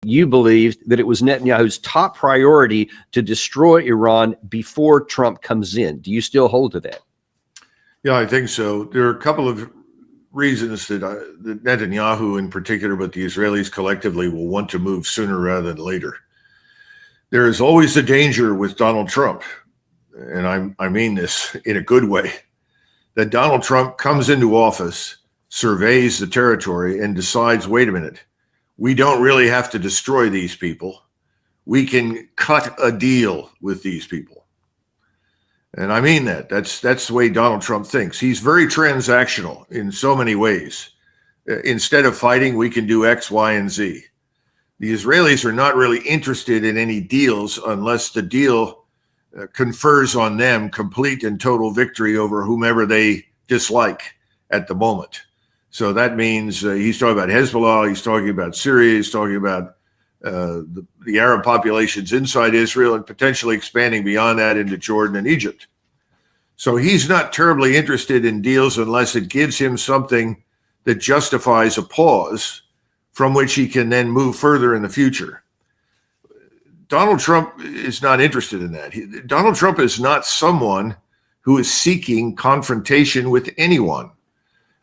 you believed that it was Netanyahu's top priority to destroy Iran before Trump comes in. Do you still hold to that? Yeah, I think so. There are a couple of reasons that Netanyahu in particular, but the Israelis collectively, will want to move sooner rather than later. There is always a danger with Donald Trump, and I mean this in a good way, that Donald Trump comes into office, surveys the territory, and decides, wait a minute, we don't really have to destroy these people. We can cut a deal with these people. And I mean that. That's the way Donald Trump thinks. He's very transactional in so many ways. Instead of fighting, we can do X, Y, and Z. The Israelis are not really interested in any deals unless the deal confers on them complete and total victory over whomever they dislike at the moment. So that means he's talking about Hezbollah, he's talking about Syria, he's talking about the Arab populations inside Israel and potentially expanding beyond that into Jordan and Egypt. So he's not terribly interested in deals unless it gives him something that justifies a pause from which he can then move further in the future. Donald Trump is not interested in that. Donald Trump is not someone who is seeking confrontation with anyone.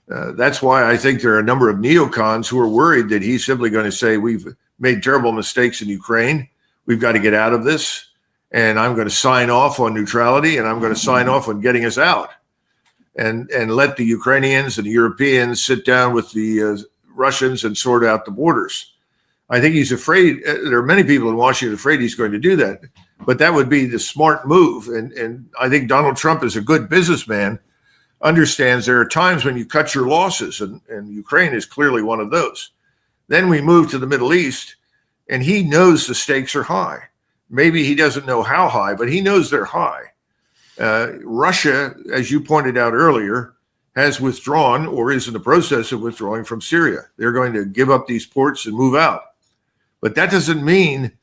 That's why I think there are a number of neocons who are worried that he's simply going to say, we've made terrible mistakes in Ukraine. We've got to get out of this. And I'm going to sign off on neutrality, and I'm going to sign off on getting us out and let the Ukrainians and the Europeans sit down with the Russians and sort out the borders. I think he's afraid. There are many people in Washington afraid he's going to do that, but that would be the smart move. And I think Donald Trump is a good businessman, understands there are times when you cut your losses, and Ukraine is clearly one of those. Then we move to the Middle East, and he knows the stakes are high. Maybe he doesn't know how high, but he knows they're high. Russia, as you pointed out earlier, has withdrawn or is in the process of withdrawing from Syria. They're going to give up these ports and move out. But that doesn't mean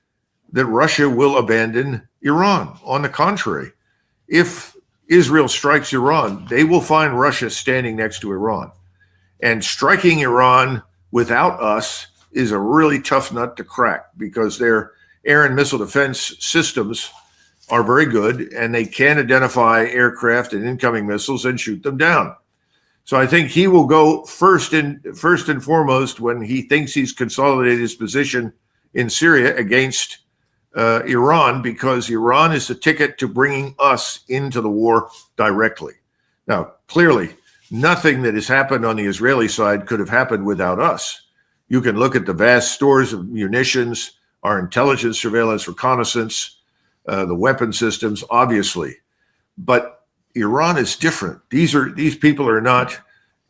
that Russia will abandon Iran. On the contrary, if Israel strikes Iran, they will find Russia standing next to Iran. And striking Iran without us is a really tough nut to crack because their air and missile defense systems are very good, and they can identify aircraft and incoming missiles and shoot them down. So I think he will go first and foremost when he thinks he's consolidated his position in Syria against Iran, because Iran is the ticket to bringing us into the war directly. Now, clearly, nothing that has happened on the Israeli side could have happened without us. You can look at the vast stores of munitions, our intelligence, surveillance, reconnaissance, the weapon systems, obviously. But Iran is different. These people are not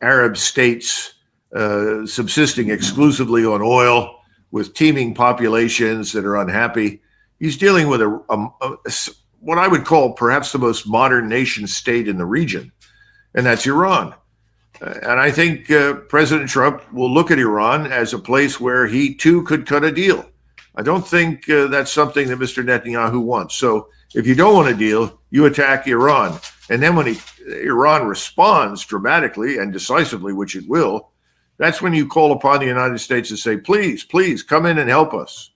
Arab states subsisting exclusively on oil with teeming populations that are unhappy. He's dealing with what I would call perhaps the most modern nation state in the region, and that's Iran. And I think President Trump will look at Iran as a place where he too could cut a deal. I don't think that's something that Mr. Netanyahu wants. So if you don't want a deal, you attack Iran. And then when Iran responds dramatically and decisively, which it will, that's when you call upon the United States to say, please, please come in and help us.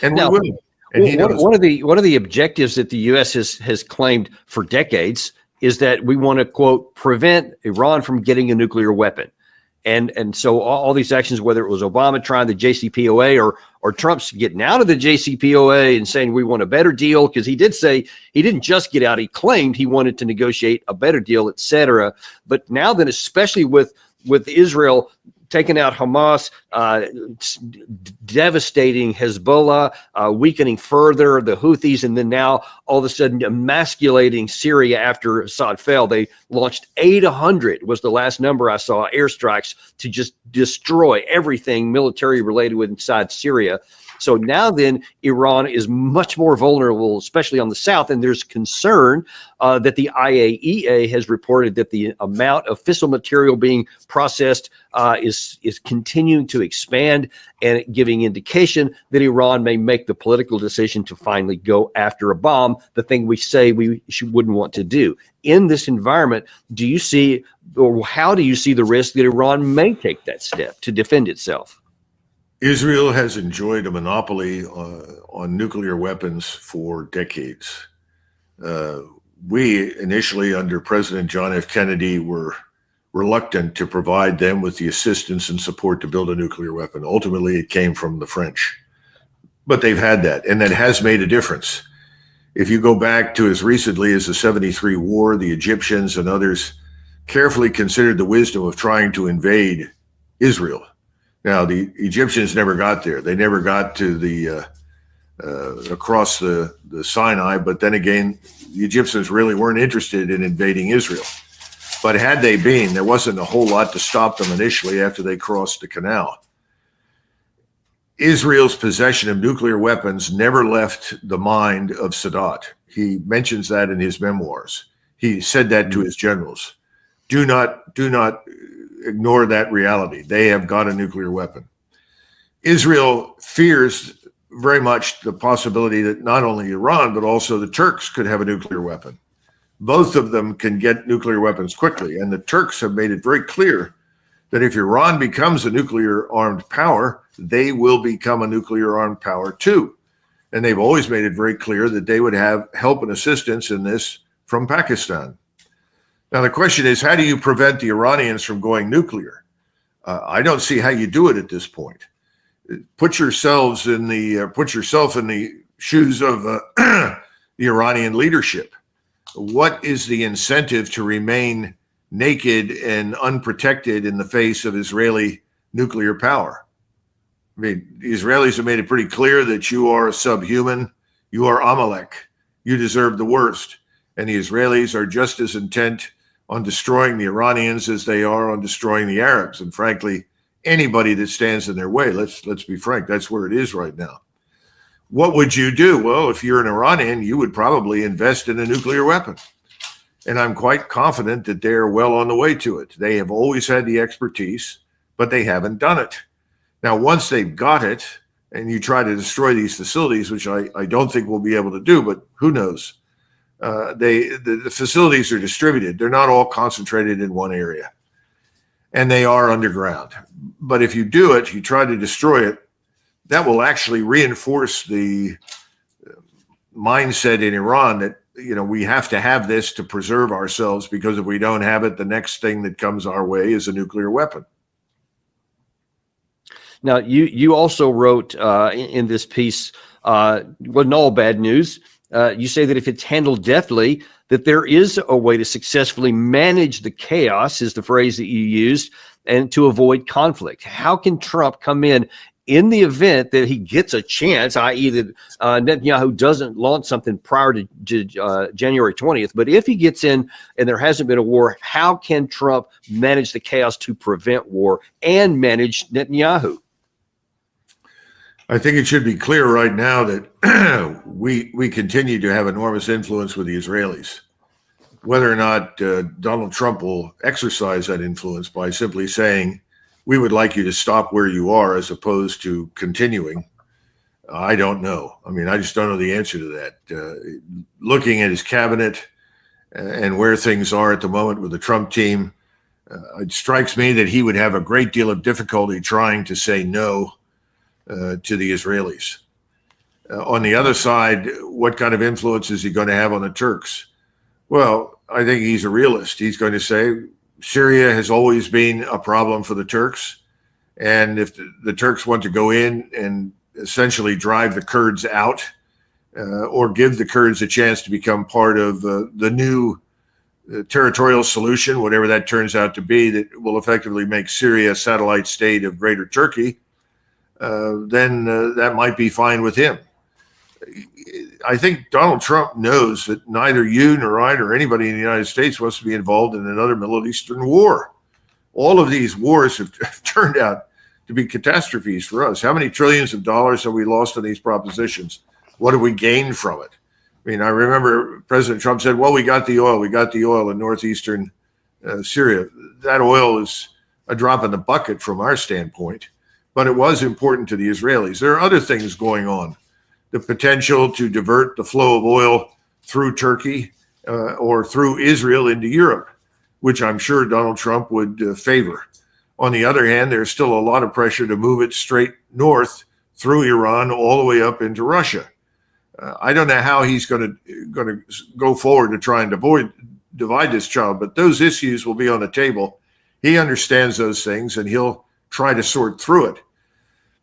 And now, we will. And one of the objectives that the U.S. has claimed for decades is that we want to, quote, prevent Iran from getting a nuclear weapon. And so all these actions, whether it was Obama trying the JCPOA or Trump's getting out of the JCPOA and saying we want a better deal, because he did say he didn't just get out, he claimed he wanted to negotiate a better deal, et cetera. But now then, especially with Israel taking out Hamas, devastating Hezbollah, weakening further the Houthis, and then now all of a sudden emasculating Syria after Assad fell. They launched 800, was the last number I saw, airstrikes to just destroy everything military related with inside Syria. So now then, Iran is much more vulnerable, especially on the south, and there's concern that the IAEA has reported that the amount of fissile material being processed is continuing to expand, and giving indication that Iran may make the political decision to finally go after a bomb, the thing we say we wouldn't want to do. In this environment, do you see, or how do you see the risk that Iran may take that step to defend itself? Israel has enjoyed a monopoly on nuclear weapons for decades. We initially, under President John F. Kennedy, were reluctant to provide them with the assistance and support to build a nuclear weapon. Ultimately, it came from the French. But they've had that, and that has made a difference. If you go back to as recently as the 73 war, the Egyptians and others carefully considered the wisdom of trying to invade Israel. Now, the Egyptians never got there. They never got to the across the Sinai, but then again, the Egyptians really weren't interested in invading Israel. But had they been, there wasn't a whole lot to stop them initially after they crossed the canal. Israel's possession of nuclear weapons never left the mind of Sadat. He mentions that in his memoirs. He said that to his generals. Do not ignore that reality. They have got a nuclear weapon. Israel fears very much the possibility that not only Iran, but also the Turks could have a nuclear weapon. Both of them can get nuclear weapons quickly. And the Turks have made it very clear that if Iran becomes a nuclear armed power, they will become a nuclear armed power too. And they've always made it very clear that they would have help and assistance in this from Pakistan. Now, the question is, how do you prevent the Iranians from going nuclear? I don't see how you do it at this point. Put yourself in the shoes of the Iranian leadership. What is the incentive to remain naked and unprotected in the face of Israeli nuclear power? I mean, the Israelis have made it pretty clear that you are a subhuman, you are Amalek, you deserve the worst. And the Israelis are just as intent on destroying the Iranians as they are on destroying the Arabs. And frankly, anybody that stands in their way, let's be frank, that's where it is right now. What would you do? Well, if you're an Iranian, you would probably invest in a nuclear weapon. And I'm quite confident that they're well on the way to it. They have always had the expertise, but they haven't done it. Now, once they've got it, and you try to destroy these facilities, which I don't think we'll be able to do, but who knows? The facilities are distributed. They're not all concentrated in one area. And they are underground. But if you do it, you try to destroy it, that will actually reinforce the mindset in Iran that, you know, we have to have this to preserve ourselves, because if we don't have it, the next thing that comes our way is a nuclear weapon. Now, you also wrote in this piece, wasn't all bad news. You say that if it's handled deftly, that there is a way to successfully manage the chaos, is the phrase that you used, and to avoid conflict. How can Trump come in the event that he gets a chance, i.e. that Netanyahu doesn't launch something prior to January 20th, but if he gets in and there hasn't been a war, how can Trump manage the chaos to prevent war and manage Netanyahu? I think it should be clear right now that we continue to have enormous influence with the Israelis. Whether or not Donald Trump will exercise that influence by simply saying, we would like you to stop where you are as opposed to continuing, I don't know. I mean, I just don't know the answer to that. Looking at his cabinet and where things are at the moment with the Trump team, it strikes me that he would have a great deal of difficulty trying to say no to the Israelis. On the other side, what kind of influence is he going to have on the Turks? Well, I think he's a realist. He's going to say Syria has always been a problem for the Turks. And if the Turks want to go in and essentially drive the Kurds out or give the Kurds a chance to become part of the new territorial solution, whatever that turns out to be, that will effectively make Syria a satellite state of Greater Turkey, then that might be fine with him. I think Donald Trump knows that neither you nor I nor anybody in the United States wants to be involved in another Middle Eastern war. All of these wars have turned out to be catastrophes for us. How many trillions of dollars have we lost on these propositions? What have we gained from it? I mean, I remember President Trump said, well, we got the oil in northeastern Syria. That oil is a drop in the bucket from our standpoint, but it was important to the Israelis. There are other things going on. The potential to divert the flow of oil through Turkey or through Israel into Europe, which I'm sure Donald Trump would favor. On the other hand, there's still a lot of pressure to move it straight north through Iran all the way up into Russia. I don't know how he's going to go forward to try and divide this child, but those issues will be on the table. He understands those things, and he'll try to sort through it.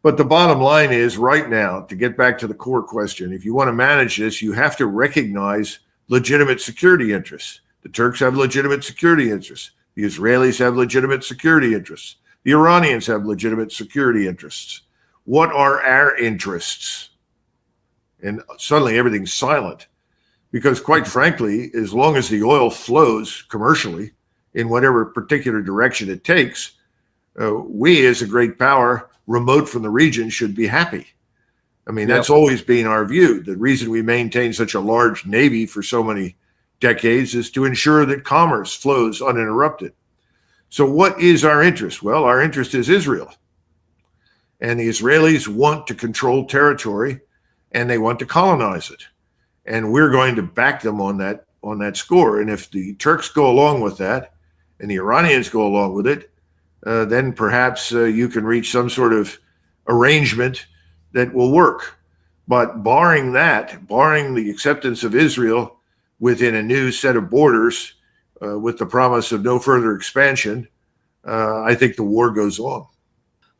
But the bottom line is, right now, to get back to the core question, if you want to manage this, you have to recognize legitimate security interests. The Turks have legitimate security interests. The Israelis have legitimate security interests. The Iranians have legitimate security interests. What are our interests? And suddenly everything's silent. Because quite frankly, as long as the oil flows commercially in whatever particular direction it takes, we as a great power remote from the region should be happy. I mean, that's always been our view. The reason we maintain such a large Navy for so many decades is to ensure that commerce flows uninterrupted. So what is our interest? Well, our interest is Israel. And the Israelis want to control territory, and they want to colonize it. And we're going to back them on that score. And if the Turks go along with that, and the Iranians go along with it, then perhaps you can reach some sort of arrangement that will work. But barring that, barring the acceptance of Israel within a new set of borders with the promise of no further expansion, I think the war goes on.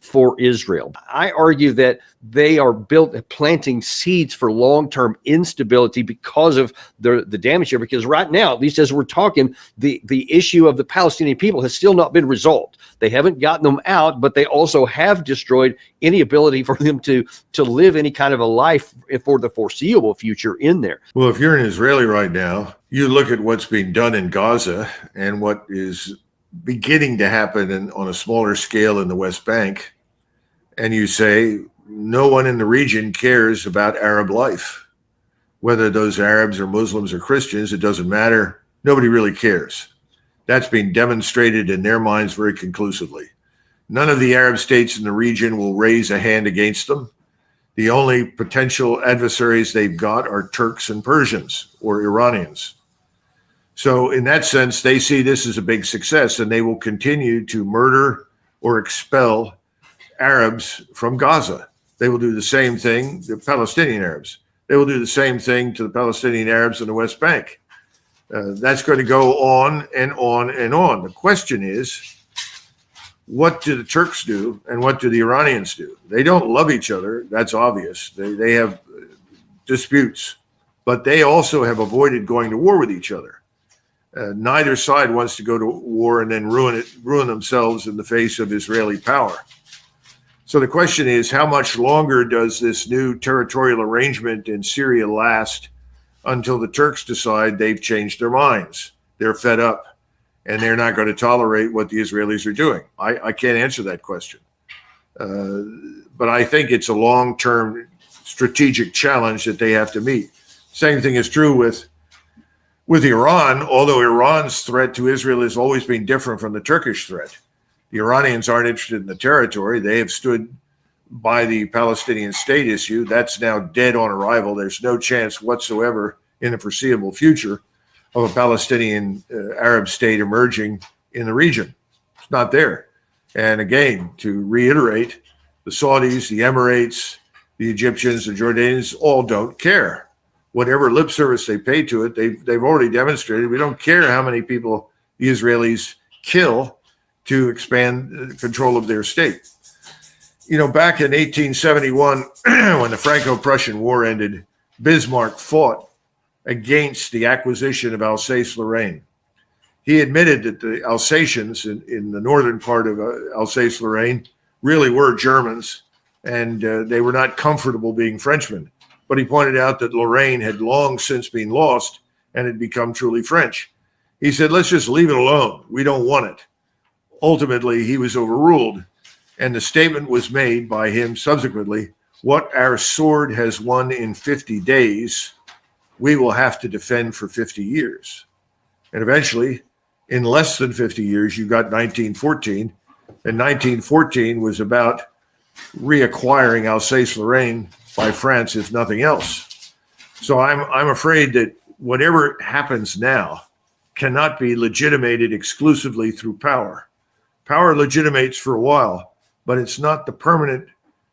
For Israel, I argue that they are planting seeds for long-term instability because of the damage here. Because right now, at least as we're talking, the issue of the Palestinian people has still not been resolved. They haven't gotten them out, but they also have destroyed any ability for them to live any kind of a life for the foreseeable future in there. Well, if you're an Israeli right now, you look at what's being done in Gaza and what is beginning to happen on a smaller scale in the West Bank, and you say no one in the region cares about Arab life. Whether those Arabs or Muslims or Christians, it doesn't matter. Nobody really cares. That's been demonstrated in their minds very conclusively. None of the Arab states in the region will raise a hand against them. The only potential adversaries they've got are Turks and Persians or Iranians. So in that sense, they see this as a big success, and they will continue to murder or expel Arabs from Gaza. They will do the same thing, the Palestinian Arabs. They will do the same thing to the Palestinian Arabs in the West Bank. That's going to go on and on and on. The question is, what do the Turks do and what do the Iranians do? They don't love each other. That's obvious. They have disputes, but they also have avoided going to war with each other. Neither side wants to go to war and then ruin themselves in the face of Israeli power. So the question is, how much longer does this new territorial arrangement in Syria last until the Turks decide they've changed their minds? They're fed up and they're not going to tolerate what the Israelis are doing. I can't answer that question. But I think it's a long-term strategic challenge that they have to meet. Same thing is true with Iran, although Iran's threat to Israel has always been different from the Turkish threat. The Iranians aren't interested in the territory. They have stood by the Palestinian state issue. That's now dead on arrival. There's no chance whatsoever in the foreseeable future of a Palestinian Arab state emerging in the region. It's not there. And again, to reiterate, the Saudis, the Emirates, the Egyptians, the Jordanians all don't care. Whatever lip service they pay to it, they've already demonstrated. We don't care how many people the Israelis kill to expand control of their state. You know, back in 1871, when the Franco-Prussian War ended, Bismarck fought against the acquisition of Alsace-Lorraine. He admitted that the Alsatians in the northern part of Alsace-Lorraine really were Germans, and they were not comfortable being Frenchmen. But he pointed out that Lorraine had long since been lost and had become truly French. He said, let's just leave it alone. We don't want it. Ultimately, he was overruled, and the statement was made by him subsequently, what our sword has won in 50 days, we will have to defend for 50 years. And eventually, in less than 50 years, you got 1914, and 1914 was about reacquiring Alsace-Lorraine by France, if nothing else. So I'm afraid that whatever happens now cannot be legitimated exclusively through power. power legitimates for a while, but it's not the permanent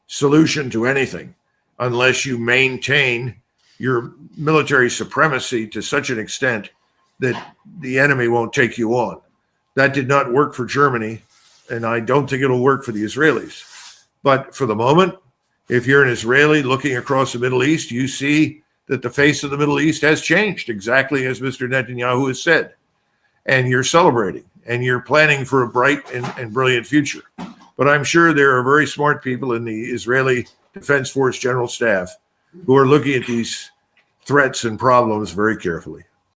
solution to anything unless you maintain your military supremacy to such an extent that the enemy won't take you on. That did not work for Germany, and I don't think it'll work for the Israelis. But for the moment, if you're an Israeli looking across the Middle East, you see that the face of the Middle East has changed, exactly as Mr. Netanyahu has said. And you're celebrating, and you're planning for a bright and brilliant future. But I'm sure there are very smart people in the Israeli Defense Force General Staff who are looking at these threats and problems very carefully.